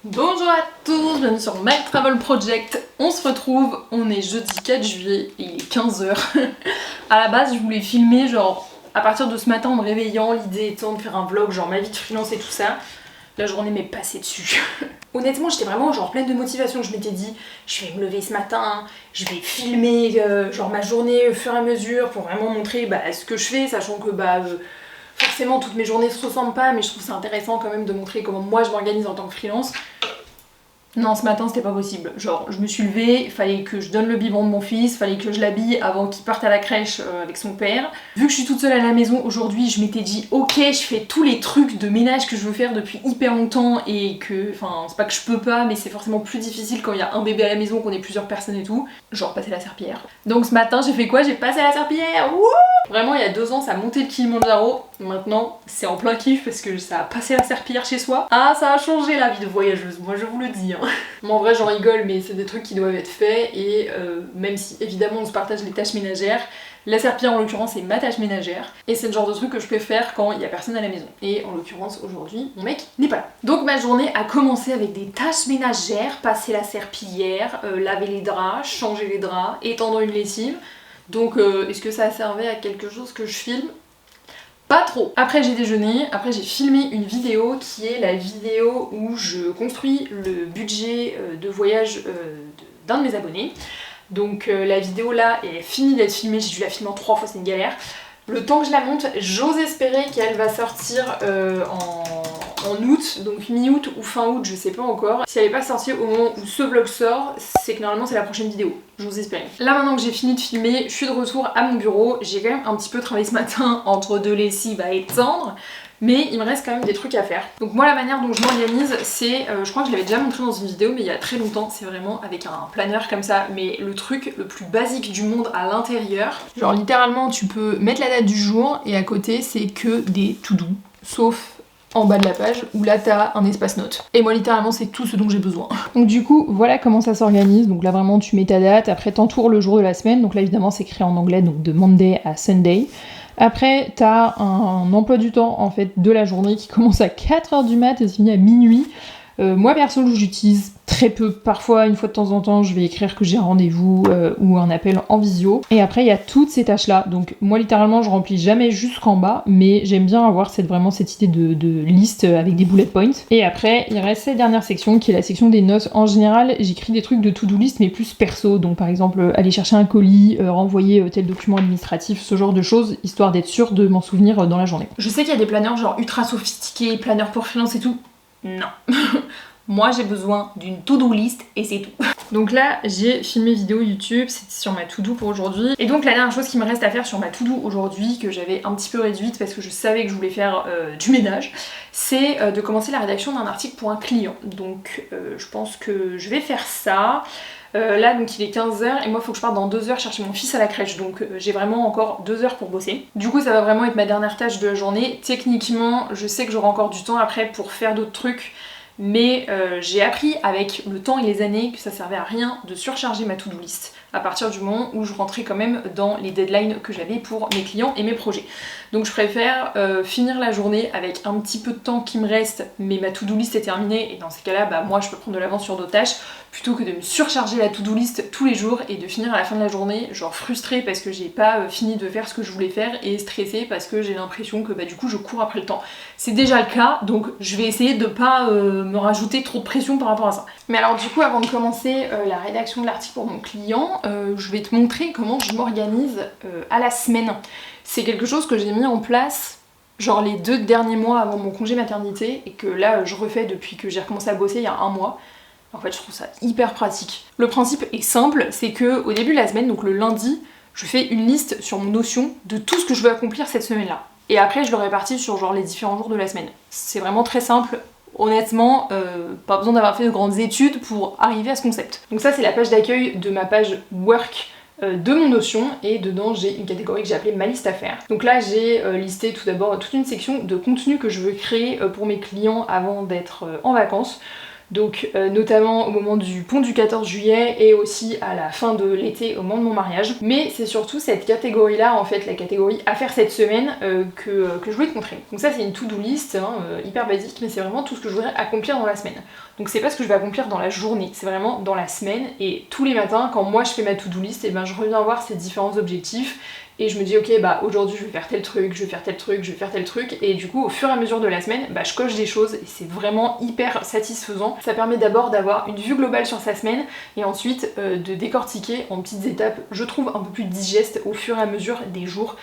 Bonjour à tous, bienvenue sur My Travel Project. On se retrouve, on est jeudi 4 juillet et il est 15h. À la base, je voulais filmer genre à partir de ce matin en me réveillant, l'idée étant de faire un vlog genre ma vie de freelance et tout ça. La journée m'est passée dessus. Honnêtement, j'étais vraiment genre pleine de motivation. Je m'étais dit, je vais me lever ce matin, je vais filmer genre ma journée au fur et à mesure pour vraiment montrer ce que je fais, sachant que forcément toutes mes journées se ressemblent pas, mais je trouve ça intéressant quand même de montrer comment moi je m'organise en tant que freelance. Non, ce matin c'était pas possible. Genre, je me suis levée, il fallait que je donne le biberon de mon fils, fallait que je l'habille avant qu'il parte à la crèche avec son père. Vu que je suis toute seule à la maison aujourd'hui, je m'étais dit ok, je fais tous les trucs de ménage que je veux faire depuis hyper longtemps et que, enfin, c'est pas que je peux pas, mais c'est forcément plus difficile quand il y a un bébé à la maison, qu'on est plusieurs personnes et tout. Genre passer la serpillière. Donc ce matin, j'ai fait quoi? J'ai passé la serpillière. Wouh! Vraiment, il y a 2 ans, ça a monté le Kilimanjaro. Maintenant, c'est en plein kiff parce que ça a passé la serpillière chez soi. Ah, ça a changé la vie de voyageuse, moi je vous le dis. Mais en vrai, j'en rigole, mais c'est des trucs qui doivent être faits. Et même si évidemment on se partage les tâches ménagères, la serpillière en l'occurrence c'est ma tâche ménagère. Et c'est le genre de truc que je peux faire quand il y a personne à la maison. Et en l'occurrence aujourd'hui, mon mec n'est pas là. Donc ma journée a commencé avec des tâches ménagères, passer la serpillière, laver les draps, changer les draps, étendre une lessive. Donc est-ce que ça servait à quelque chose que je filme? Pas trop. Après j'ai déjeuné, après j'ai filmé une vidéo qui est la vidéo où je construis le budget de voyage d'un de mes abonnés. Donc la vidéo là est finie d'être filmée, j'ai dû la filmer en 3 fois, c'est une galère. Le temps que je la monte, j'ose espérer qu'elle va sortir en août, donc mi-août ou fin août, je sais pas encore. Si elle est pas sortie au moment où ce vlog sort, c'est que normalement c'est la prochaine vidéo, j'ose espérer. Là maintenant que j'ai fini de filmer, je suis de retour à mon bureau. J'ai quand même un petit peu travaillé ce matin entre 2 lessives à étendre, mais il me reste quand même des trucs à faire. Donc moi la manière dont je m'organise, c'est, je crois que je l'avais déjà montré dans une vidéo mais il y a très longtemps, c'est vraiment avec un planeur comme ça, mais le truc le plus basique du monde à l'intérieur. Genre littéralement tu peux mettre la date du jour et à côté c'est que des to-do, sauf en bas de la page où là t'as un espace note. Et moi littéralement c'est tout ce dont j'ai besoin. Donc du coup voilà comment ça s'organise. Donc là vraiment tu mets ta date, après t'entoures le jour de la semaine, donc là évidemment c'est écrit en anglais, donc de Monday à Sunday. Après, t'as un emploi du temps en fait de la journée qui commence à 4h du mat et se finit à minuit. Moi perso, j'utilise très peu. Parfois, une fois de temps en temps, je vais écrire que j'ai un rendez-vous ou un appel en visio. Et après, il y a toutes ces tâches-là. Donc moi, littéralement, je remplis jamais jusqu'en bas, mais j'aime bien avoir vraiment cette idée de liste avec des bullet points. Et après, il reste cette dernière section qui est la section des notes. En général, j'écris des trucs de to-do list, mais plus perso. Donc par exemple, aller chercher un colis, renvoyer tel document administratif, ce genre de choses, histoire d'être sûr de m'en souvenir dans la journée. Je sais qu'il y a des planeurs genre ultra sophistiqués, planeurs pour freelance et tout. Non. Moi j'ai besoin d'une to-do list et c'est tout. Donc là j'ai filmé vidéo YouTube, c'était sur ma to-do pour aujourd'hui. Et donc la dernière chose qui me reste à faire sur ma to-do aujourd'hui, que j'avais un petit peu réduite parce que je savais que je voulais faire du ménage, c'est de commencer la rédaction d'un article pour un client. Donc je pense que je vais faire ça. Là donc il est 15h et moi il faut que je parte dans 2 heures chercher mon fils à la crèche, donc j'ai vraiment encore 2 heures pour bosser. Du coup ça va vraiment être ma dernière tâche de la journée. Techniquement je sais que j'aurai encore du temps après pour faire d'autres trucs, mais j'ai appris avec le temps et les années que ça servait à rien de surcharger ma to-do list à partir du moment où je rentrais quand même dans les deadlines que j'avais pour mes clients et mes projets. Donc je préfère finir la journée avec un petit peu de temps qui me reste, mais ma to-do list est terminée et dans ces cas-là, moi je peux prendre de l'avance sur d'autres tâches, plutôt que de me surcharger la to-do list tous les jours et de finir à la fin de la journée genre frustrée parce que j'ai pas fini de faire ce que je voulais faire et stressée parce que j'ai l'impression que du coup je cours après le temps. C'est déjà le cas, donc je vais essayer de pas me rajouter trop de pression par rapport à ça. Mais alors du coup avant de commencer la rédaction de l'article pour mon client, je vais te montrer comment je m'organise à la semaine. C'est quelque chose que j'ai mis en place genre les 2 derniers mois avant mon congé maternité et que là je refais depuis que j'ai recommencé à bosser il y a 1 mois. En fait, je trouve ça hyper pratique. Le principe est simple, c'est que au début de la semaine, donc le lundi, je fais une liste sur mon Notion de tout ce que je veux accomplir cette semaine-là. Et après, je le répartis sur genre les différents jours de la semaine. C'est vraiment très simple. Honnêtement, pas besoin d'avoir fait de grandes études pour arriver à ce concept. Donc ça, c'est la page d'accueil de ma page Work de mon Notion, et dedans j'ai une catégorie que j'ai appelée ma liste à faire. Donc là j'ai listé tout d'abord toute une section de contenu que je veux créer pour mes clients avant d'être en vacances. Donc notamment au moment du pont du 14 juillet et aussi à la fin de l'été au moment de mon mariage. Mais c'est surtout cette catégorie là, en fait la catégorie à faire cette semaine que je voulais te montrer. Donc ça c'est une to-do list hein, hyper basique, mais c'est vraiment tout ce que je voudrais accomplir dans la semaine. Donc c'est pas ce que je vais accomplir dans la journée, c'est vraiment dans la semaine, et tous les matins quand moi je fais ma to-do list, et ben je reviens voir ces différents objectifs et je me dis ok bah aujourd'hui je vais faire tel truc, je vais faire tel truc, je vais faire tel truc, et du coup au fur et à mesure de la semaine bah je coche des choses et c'est vraiment hyper satisfaisant. Ça permet d'abord d'avoir une vue globale sur sa semaine et ensuite de décortiquer en petites étapes, je trouve un peu plus digeste au fur et à mesure des jours.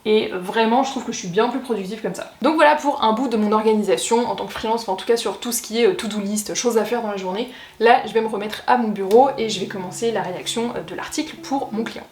Et vraiment je trouve que je suis bien plus productive comme ça. Donc voilà pour un bout de mon organisation en tant que freelance, enfin en tout cas sur tout ce qui est to-do list, choses à faire dans la journée. Là je vais me remettre à mon bureau et je vais commencer la rédaction de l'article pour mon client.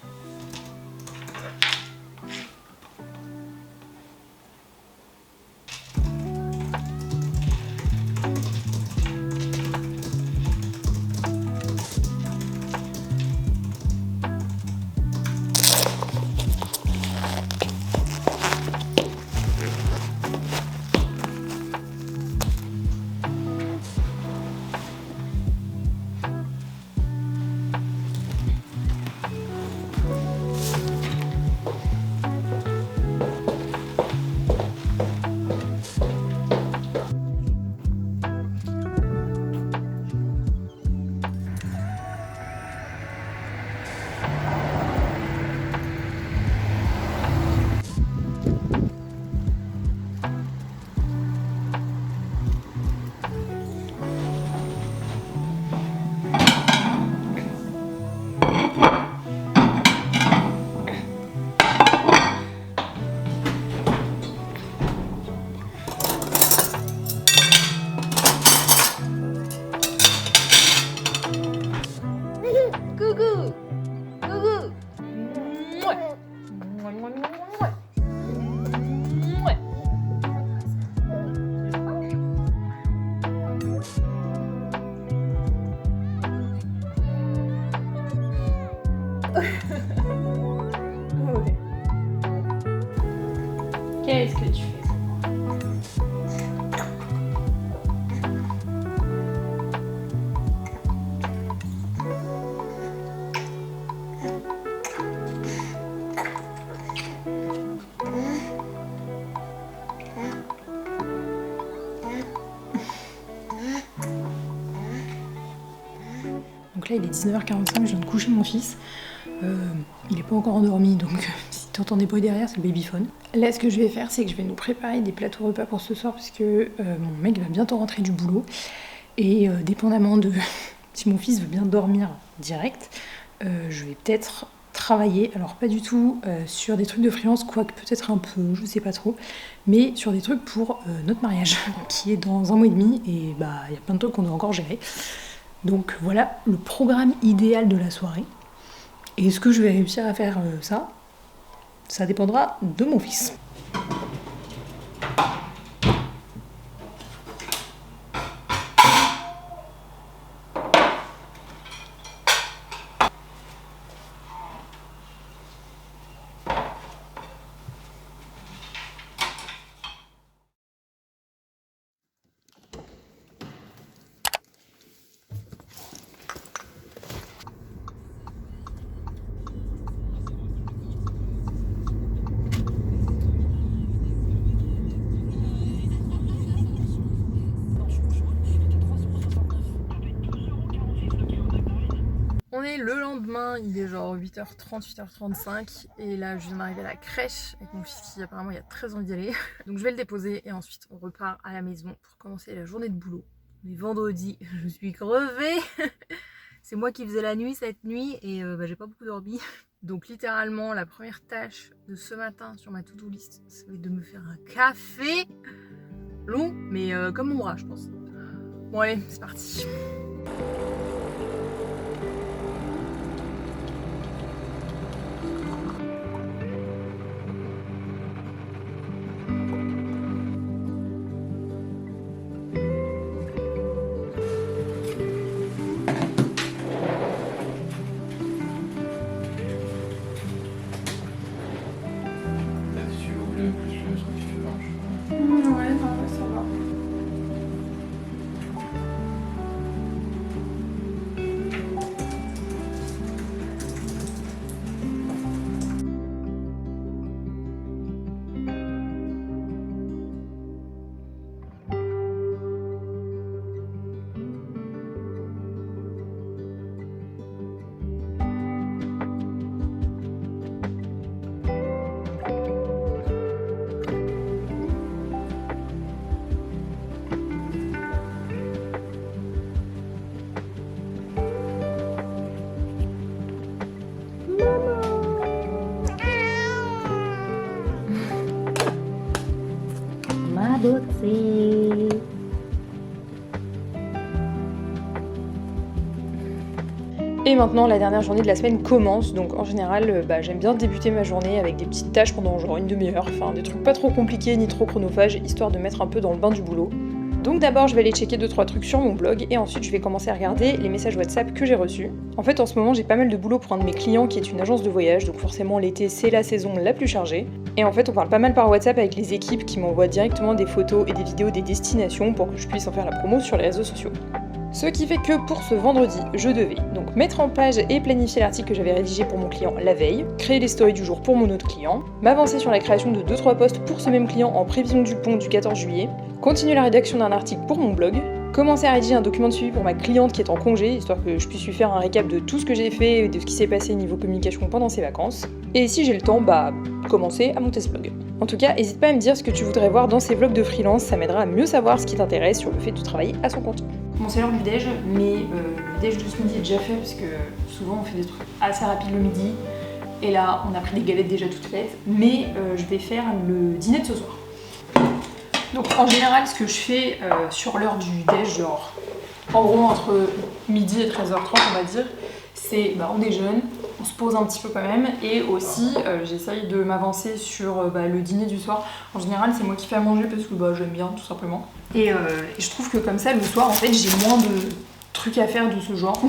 Qu'est-ce que tu fais? Donc là il est 19h45, je viens de coucher mon fils. Il est pas encore endormi, donc si tu entends des bruits derrière, c'est le babyphone. Là ce que je vais faire, c'est que je vais nous préparer des plateaux repas pour ce soir, parce que mon mec va bientôt rentrer du boulot. Et dépendamment de si mon fils veut bien dormir direct, je vais peut-être travailler, alors pas du tout sur des trucs de freelance, quoique peut-être un peu, je sais pas trop, mais sur des trucs pour notre mariage, qui est dans 1 mois et demi, et bah il y a plein de trucs qu'on doit encore gérer. Donc voilà le programme idéal de la soirée. Et est-ce que je vais réussir à faire ça? Ça dépendra de mon fils. On est le lendemain, il est genre 8h30, 8h35 et là je viens d'arriver à la crèche avec mon fils qui apparemment il a très envie d'y aller. Donc je vais le déposer et ensuite on repart à la maison pour commencer la journée de boulot. On est vendredi, je suis crevée. C'est moi qui faisais la nuit cette nuit et j'ai pas beaucoup dormi. Donc littéralement la première tâche de ce matin sur ma to-do list, ça va être de me faire un café. Long mais comme mon bras je pense. Bon allez, c'est parti. Ouais, non, ça va. bosser. Et maintenant la dernière journée de la semaine commence, donc en général j'aime bien débuter ma journée avec des petites tâches pendant genre une demi-heure, enfin des trucs pas trop compliqués ni trop chronophages, histoire de mettre un peu dans le bain du boulot. Donc d'abord je vais aller checker 2-3 trucs sur mon blog et ensuite je vais commencer à regarder les messages WhatsApp que j'ai reçus. En fait en ce moment j'ai pas mal de boulot pour un de mes clients qui est une agence de voyage, donc forcément l'été c'est la saison la plus chargée. Et en fait on parle pas mal par WhatsApp avec les équipes qui m'envoient directement des photos et des vidéos des destinations pour que je puisse en faire la promo sur les réseaux sociaux. Ce qui fait que pour ce vendredi, je devais donc mettre en page et planifier l'article que j'avais rédigé pour mon client la veille, créer les stories du jour pour mon autre client, m'avancer sur la création de 2-3 posts pour ce même client en prévision du pont du 14 juillet, continuer la rédaction d'un article pour mon blog, commencer à rédiger un document de suivi pour ma cliente qui est en congé, histoire que je puisse lui faire un récap de tout ce que j'ai fait et de ce qui s'est passé niveau communication pendant ses vacances, et si j'ai le temps, commencer à monter ce vlog. En tout cas, n'hésite pas à me dire ce que tu voudrais voir dans ces vlogs de freelance, ça m'aidera à mieux savoir ce qui t'intéresse sur le fait de travailler à son compte. Bon, c'est l'heure du déj, mais le déj de ce midi est déjà fait parce que souvent on fait des trucs assez rapides le midi. Et là, on a pris des galettes déjà toutes faites, mais je vais faire le dîner de ce soir. Donc en général, ce que je fais sur l'heure du déj, genre en gros entre midi et 13h30 on va dire, c'est on déjeune, on se pose un petit peu quand même, et aussi j'essaye de m'avancer sur le dîner du soir. En général c'est moi qui fais à manger parce que j'aime bien tout simplement. Et je trouve que comme ça le soir en fait j'ai moins de trucs à faire de ce genre.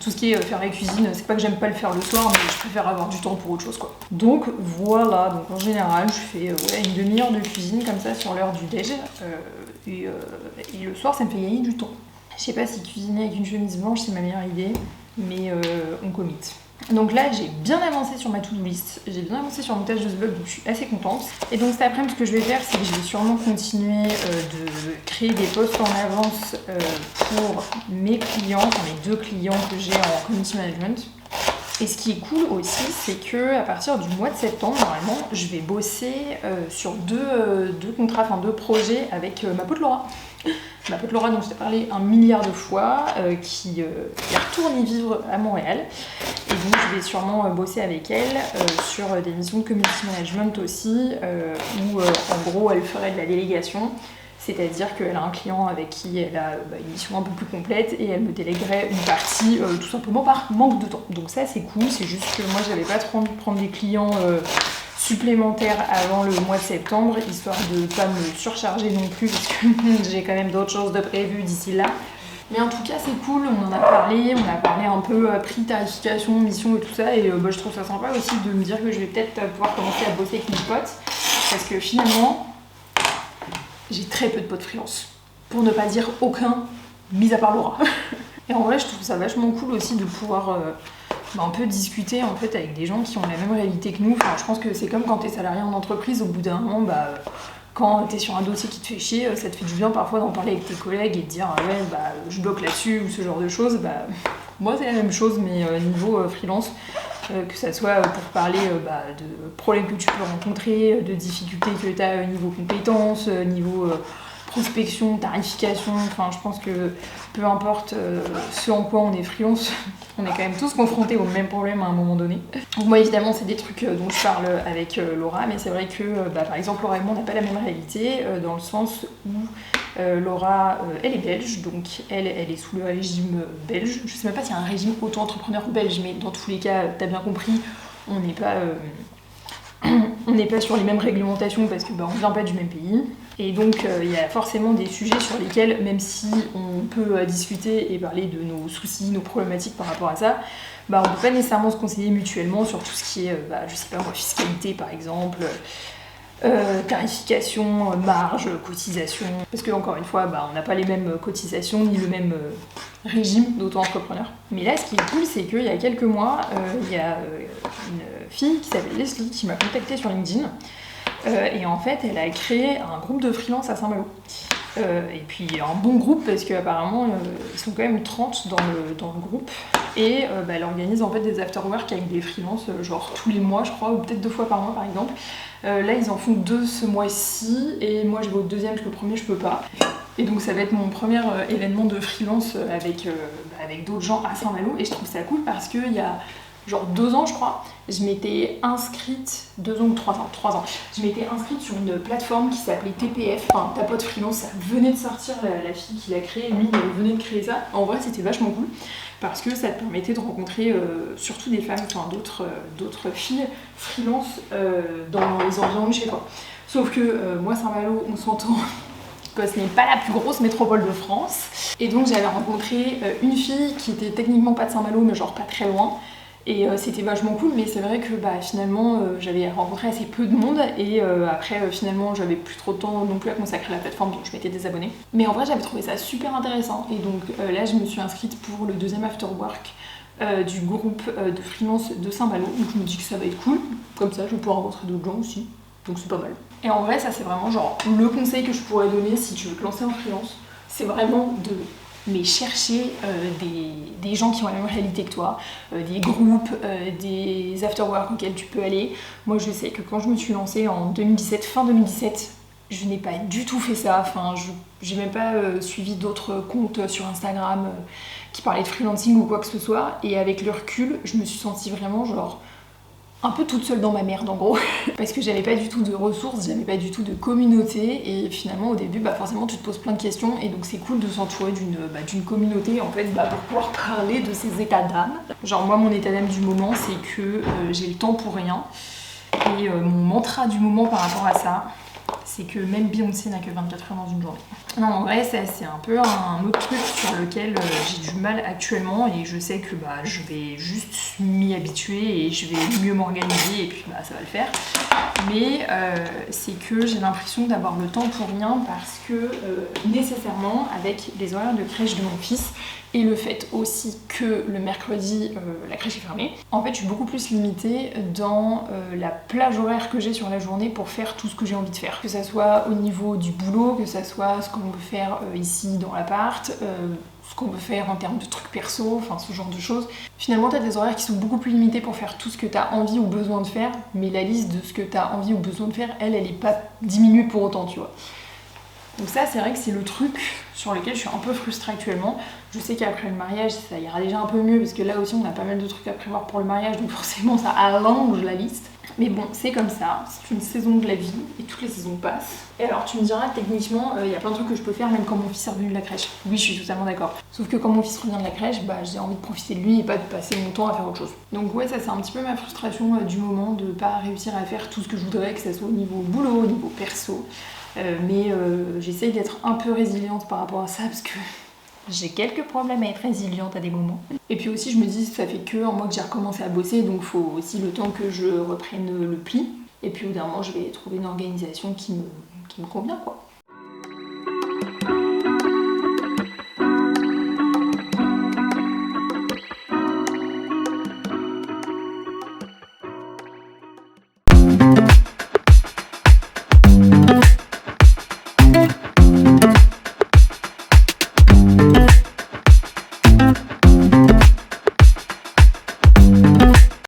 Tout ce qui est faire la cuisine, c'est pas que j'aime pas le faire le soir, mais je préfère avoir du temps pour autre chose quoi. Donc voilà, donc en général je fais une demi-heure de cuisine comme ça sur l'heure du déj, et le soir ça me fait gagner du temps. Je sais pas si cuisiner avec une chemise blanche c'est ma meilleure idée, mais on commit. Donc là j'ai bien avancé sur ma to-do list, j'ai bien avancé sur le montage de ce vlog, donc je suis assez contente. Et donc cet après-midi ce que je vais faire c'est que je vais sûrement continuer de créer des posts en avance pour mes clients, enfin mes 2 clients que j'ai en community management. Et ce qui est cool aussi, c'est que à partir du mois de septembre, normalement, je vais bosser sur deux contrats, enfin 2 projets avec ma pote Laura. Ma pote Laura dont je t'ai parlé 1 milliard de fois, qui retourne y vivre à Montréal. Et donc je vais sûrement bosser avec elle sur des missions de community management aussi, où en gros elle ferait de la délégation. C'est-à-dire qu'elle a un client avec qui elle a une mission un peu plus complète et elle me déléguerait une partie tout simplement par manque de temps. Donc ça c'est cool, c'est juste que moi j'avais pas trop envie de prendre des clients supplémentaires avant le mois de septembre, histoire de pas me surcharger non plus parce que j'ai quand même d'autres choses de prévues d'ici là. Mais en tout cas c'est cool, on en a parlé un peu prix, tarification, mission et tout ça, et je trouve ça sympa aussi de me dire que je vais peut-être pouvoir commencer à bosser avec mes potes, parce que finalement j'ai très peu de potes freelance, pour ne pas dire aucun, mis à part Laura. Et en vrai je trouve ça vachement cool aussi de pouvoir un peu discuter en fait avec des gens qui ont la même réalité que nous. Enfin, je pense que c'est comme quand t'es salarié en entreprise, au bout d'un moment, quand t'es sur un dossier qui te fait chier, ça te fait du bien parfois d'en parler avec tes collègues et de dire je bloque là-dessus ou ce genre de choses. Moi c'est la même chose, mais niveau freelance, que ça soit pour parler de problèmes que tu peux rencontrer, de difficultés que tu as niveau compétences, niveau prospection, tarification, enfin je pense que peu importe ce en quoi on est freelance, on est quand même tous confrontés au même problème à un moment donné. Donc moi évidemment c'est des trucs dont je parle avec Laura, mais c'est vrai que par exemple Laura et moi on n'a pas la même réalité, dans le sens où Laura elle est belge, donc elle est sous le régime belge. Je sais même pas s'il y a un régime auto-entrepreneur belge, mais dans tous les cas t'as bien compris, on n'est pas sur les mêmes réglementations parce que on vient pas du même pays. Et donc il y a forcément des sujets sur lesquels, même si on peut discuter et parler de nos soucis, nos problématiques par rapport à ça, on ne peut pas nécessairement se conseiller mutuellement sur tout ce qui est, je sais pas moi, fiscalité par exemple, tarification, marge, cotisation. Parce que encore une fois, on n'a pas les mêmes cotisations ni le même régime d'auto-entrepreneur. Mais là, ce qui est cool, c'est qu'il y a quelques mois, il y a une fille qui s'appelle Leslie qui m'a contactée sur LinkedIn. Et en fait, elle a créé un groupe de freelance à Saint-Malo. Et puis un bon groupe parce qu'apparemment ils sont quand même 30 dans le groupe. Et elle organise en fait des after-work avec des freelances genre tous les mois je crois, ou peut-être 2 fois par mois par exemple. Là ils en font 2 ce mois-ci et moi je vais au 2e parce que le premier je peux pas. Et donc ça va être mon premier événement de freelance avec d'autres gens à Saint-Malo, et je trouve ça cool parce qu'il y a genre 2 ans je crois, je m'étais inscrite, 2 ans ou 3 ans, 3 ans, je m'étais inscrite sur une plateforme qui s'appelait TPF, enfin Ta Pote Freelance, ça venait de sortir, la fille qui l'a créé, lui il venait de créer ça. En vrai c'était vachement cool parce que ça te permettait de rencontrer surtout des femmes, enfin d'autres filles freelance dans les environs de chez toi. Sauf que moi Saint-Malo, on s'entend que ce n'est pas la plus grosse métropole de France. Et donc j'avais rencontré une fille qui était techniquement pas de Saint-Malo mais genre pas très loin. Et c'était vachement cool, mais c'est vrai que finalement j'avais rencontré assez peu de monde et après finalement j'avais plus trop de temps non plus à consacrer à la plateforme, donc je m'étais désabonnée. Mais en vrai j'avais trouvé ça super intéressant et donc là je me suis inscrite pour le deuxième afterwork du groupe de freelance de Saint-Malo, donc je me dis que ça va être cool, comme ça je vais pouvoir rencontrer d'autres gens aussi, donc c'est pas mal. Et en vrai ça c'est vraiment genre le conseil que je pourrais donner si tu veux te lancer en freelance, c'est vraiment de chercher des gens qui ont la même réalité que toi, des groupes, des afterwork auxquels tu peux aller. Moi je sais que quand je me suis lancée en 2017, fin 2017, je n'ai pas du tout fait ça, enfin j'ai même pas suivi d'autres comptes sur Instagram qui parlaient de freelancing ou quoi que ce soit, et avec le recul, je me suis sentie vraiment genre un peu toute seule dans ma merde en gros, parce que j'avais pas du tout de ressources, j'avais pas du tout de communauté, et finalement au début forcément tu te poses plein de questions, et donc c'est cool de s'entourer d'une communauté en fait pour pouvoir parler de ses états d'âme. Genre moi mon état d'âme du moment c'est que j'ai le temps pour rien, et mon mantra du moment par rapport à ça, c'est que même Beyoncé n'a que 24 heures dans une journée. Non, en vrai, ça c'est un peu un autre truc sur lequel j'ai du mal actuellement, et je sais que je vais juste m'y habituer et je vais mieux m'organiser et puis ça va le faire. Mais c'est que j'ai l'impression d'avoir le temps pour rien parce que nécessairement avec les horaires de crèche de mon fils et le fait aussi que le mercredi la crèche est fermée, en fait je suis beaucoup plus limitée dans la plage horaire que j'ai sur la journée pour faire tout ce que j'ai envie de faire. Que ça soit au niveau du boulot, que ça soit ce qu'on peut faire ici dans l'appart, ce qu'on peut faire en termes de trucs perso, enfin ce genre de choses. Finalement t'as des horaires qui sont beaucoup plus limités pour faire tout ce que t'as envie ou besoin de faire, mais la liste de ce que t'as envie ou besoin de faire, elle est pas diminuée pour autant, tu vois. Donc ça c'est vrai que c'est le truc sur lequel je suis un peu frustrée actuellement. Je sais qu'après le mariage ça ira déjà un peu mieux parce que là aussi on a pas mal de trucs à prévoir pour le mariage, donc forcément ça allonge la liste. Mais bon, c'est comme ça, c'est une saison de la vie et toutes les saisons passent. Et alors tu me diras, techniquement, il y a plein de trucs que je peux faire même quand mon fils est revenu de la crèche. Oui, je suis totalement d'accord. Sauf que quand mon fils revient de la crèche, j'ai envie de profiter de lui et pas de passer mon temps à faire autre chose. Donc ouais, ça c'est un petit peu ma frustration du moment de pas réussir à faire tout ce que je voudrais, que ça soit au niveau boulot, au niveau perso. Mais j'essaye d'être un peu résiliente par rapport à ça parce que j'ai quelques problèmes à être résiliente à des moments. Et puis aussi je me dis ça fait que un mois que j'ai recommencé à bosser, donc faut aussi le temps que je reprenne le pli. Et puis au bout d'un moment je vais trouver une organisation qui me convient quoi.